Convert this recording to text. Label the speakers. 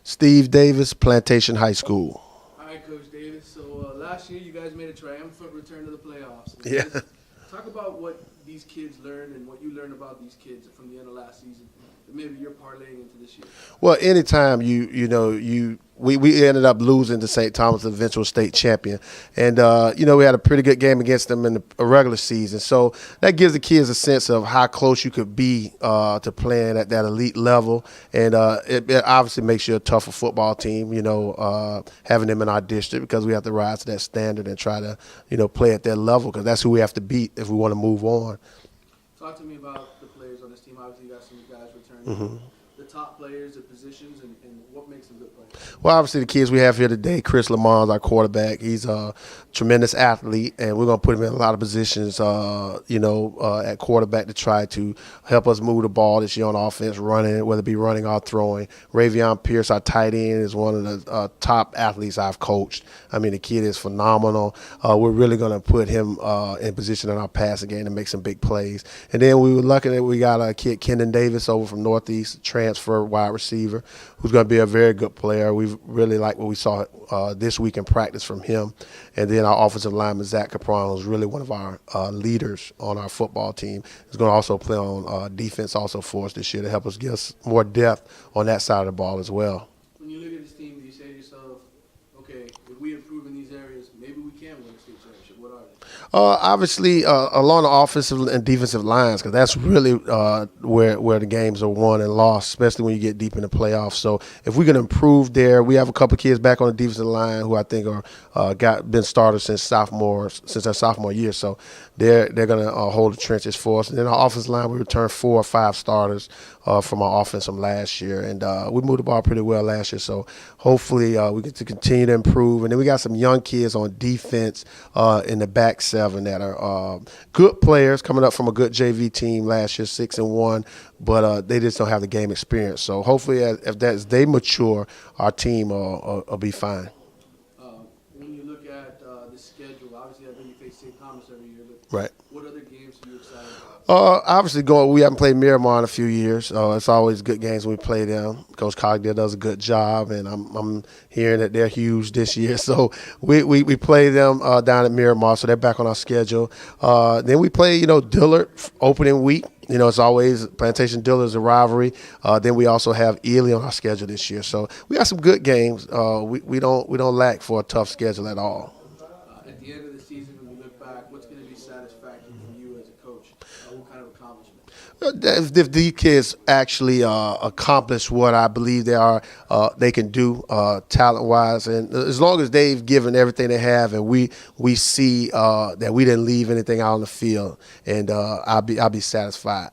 Speaker 1: Steve Davis, Plantation High School.
Speaker 2: All right, Coach Davis. So last year you guys made a triumphant return to the playoffs.
Speaker 1: Yeah.
Speaker 2: Talk about what these kids learned and what you learned about these kids from the end of last season that maybe you're parlaying into this year.
Speaker 1: Well, anytime we ended up losing to St. Thomas, the eventual state champion, and we had a pretty good game against them in the regular season. So that gives the kids a sense of how close you could be to playing at that elite level, and it obviously makes you a tougher football team. Having them in our district, because we have to rise to that standard and try to play at that level, because that's who we have to beat if we want to move on.
Speaker 2: Talk to me about the players on this team. Obviously, you got some guys returning.
Speaker 1: Mm-hmm.
Speaker 2: The top players, the positions, and what makes them good players?
Speaker 1: Well, obviously, the kids we have here today, Chris Lamont, our quarterback, he's a tremendous athlete, and we're going to put him in a lot of positions, at quarterback to try to help us move the ball this year on offense, running, whether it be running or throwing. Ravion Pierce, our tight end, is one of the top athletes I've coached. I mean, the kid is phenomenal. We're really going to put him in position in our passing game to make some big plays. And then we were lucky that we got a kid, Kendon Davis, over from Northeast, transfer wide receiver, who's going to be a very good player. We really like what we saw this week in practice from him. And then our offensive lineman, Zach Capron, who's really one of our leaders on our football team, is going to also play on defense also for us this year to help us get us more depth on that side of the ball as well.
Speaker 2: When you look at this team, do you say to yourself, okay, if we improve in these areas, maybe we can win a state championship? What are they?
Speaker 1: Obviously, along the offensive and defensive lines, because that's really where the games are won and lost, especially when you get deep in the playoffs. So if we can improve there, we have a couple of kids back on the defensive line who I think are been starters since their sophomore year. So they're going to hold the trenches for us. And then our offensive line, we returned 4 or 5 starters from our offense from last year, and we moved the ball pretty well last year. So hopefully we get to continue to improve. And then we got some young kids on defense in the back 7 that are good players coming up from a good JV team last year, 6-1, but they just don't have the game experience. So hopefully, as they mature, our team will be fine.
Speaker 2: When you look at the schedule, obviously I know you face St. Thomas every year, but
Speaker 1: Right.
Speaker 2: what other games are you excited about?
Speaker 1: Obviously, we haven't played Miramar in a few years. It's always good games when we play them. Coach Cogdale does a good job, and I'm hearing that they're huge this year. So we play them down at Miramar, so they're back on our schedule. Then we play, Dillard opening week. It's always Plantation Dillard is a rivalry. Then we also have Ely on our schedule this year. So we got some good games. We don't lack for a tough schedule at all.
Speaker 2: At the end of the season, when you look back, what's going to be satisfactory for you as a coach? What kind of accomplishment?
Speaker 1: If these kids actually accomplish what I believe they can do talent-wise, and as long as they've given everything they have, and we see that we didn't leave anything out on the field, and I'll be satisfied.